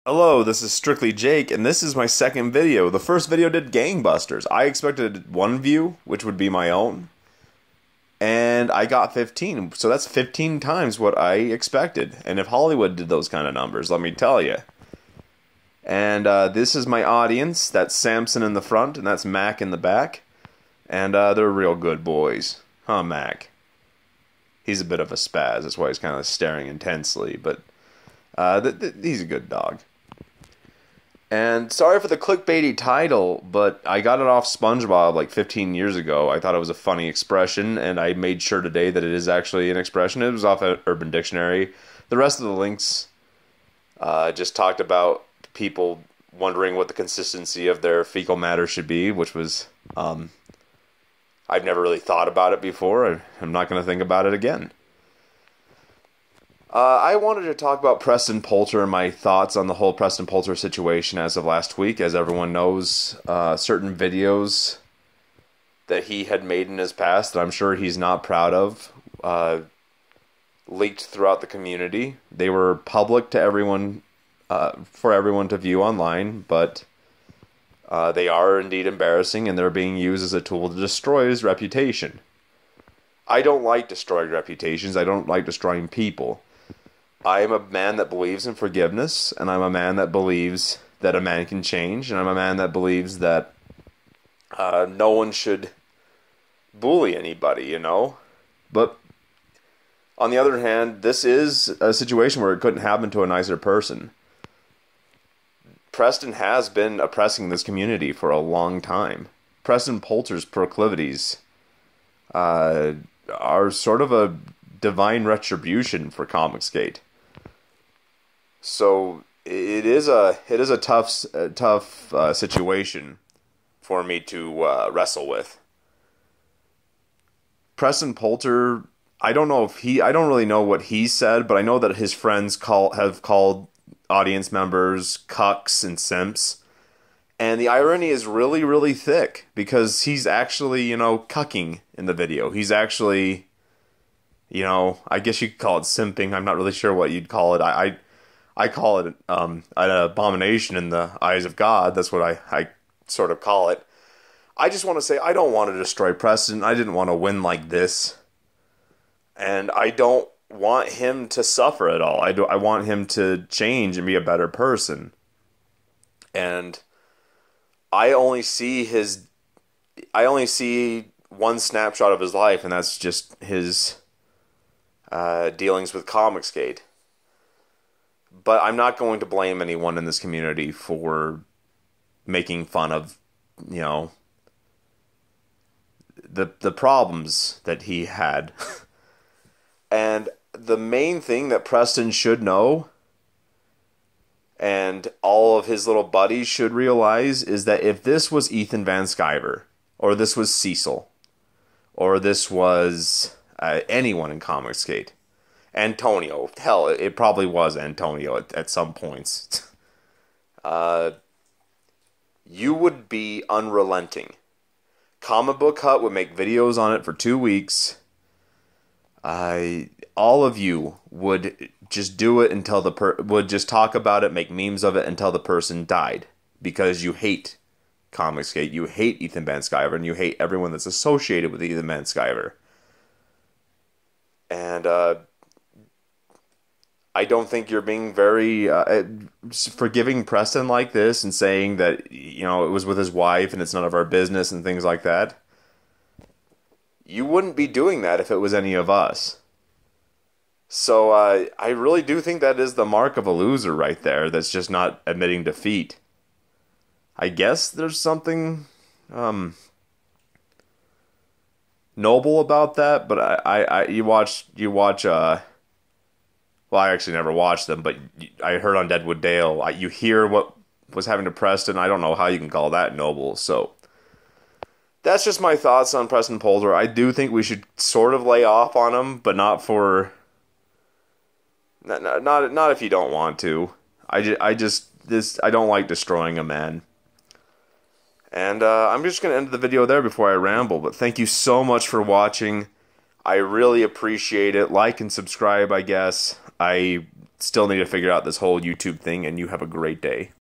Hello, this is Strictly Jake, and this is my second video. The first video did gangbusters. I expected one view, which would be my own, and I got 15. So that's 15 times what I expected. And if Hollywood did those kind of numbers, let me tell you. And this is my audience. That's Samson in the front, and that's Mac in the back. And they're real good boys. Huh, Mac? He's a bit of a spaz. That's why he's kind of staring intensely, but he's a good dog. And sorry for the clickbaity title, but I got it off SpongeBob like 15 years ago. I thought it was a funny expression, and I made sure today that it is actually an expression. It was off of Urban Dictionary. The rest of the links just talked about people wondering what the consistency of their fecal matter should be, which was, I've never really thought about it before. I'm not going to think about it again. I wanted to talk about Preston Poulter and my thoughts on the whole Preston Poulter situation as of last week. As everyone knows, certain videos that he had made in his past that I'm sure he's not proud of leaked throughout the community. They were public to everyone, for everyone to view online, but they are indeed embarrassing, and they're being used as a tool to destroy his reputation. I don't like destroying reputations. I don't like destroying people. I am a man that believes in forgiveness, and I'm a man that believes that a man can change, and I'm a man that believes that no one should bully anybody, you know? But on the other hand, this is a situation where it couldn't happen to a nicer person. Preston has been oppressing this community for a long time. Preston Poulter's proclivities are sort of a divine retribution for comicsgate. So it is a tough situation for me to wrestle with. Preston Poulter, I don't really know what he said, but I know that his friends have called audience members cucks and simps. And the irony is really, really thick, because he's actually, cucking in the video. He's actually, I guess you could call it simping. I'm not really sure what you'd call it. I call it an abomination in the eyes of God. That's what I sort of call it. I just want to say I don't want to destroy Preston. I didn't want to win like this. And I don't want him to suffer at all. I want him to change and be a better person. And I only see one snapshot of his life, and that's just his dealings with comicsgate. But I'm not going to blame anyone in this community for making fun of, the problems that he had. And the main thing that Preston should know, and all of his little buddies should realize, is that if this was Ethan Van Sciver, or this was Cecil, or this was anyone in comicsgate, Antonio, hell, it probably was Antonio at some points, you would be unrelenting. Comic Book Hut would make videos on it for 2 weeks. All of you would just do it until would just talk about it, make memes of it until the person died, because you hate comicsgate, you hate Ethan Van Sciver, and you hate everyone that's associated with Ethan Van Sciver. And I don't think you're being very forgiving Preston like this and saying that, it was with his wife and it's none of our business and things like that. You wouldn't be doing that if it was any of us. So I really do think that is the mark of a loser right there, that's just not admitting defeat. I guess there's something noble about that, but you watch well, I actually never watched them, but I heard on Deadwood Dale, you hear what was happening to Preston. I don't know how you can call that noble. So that's just my thoughts on Preston Poulter. I do think we should sort of lay off on him, but not if you don't want to. I don't like destroying a man. And I'm just going to end the video there before I ramble, but thank you so much for watching. I really appreciate it. Like and subscribe, I guess. I still need to figure out this whole YouTube thing, and you have a great day.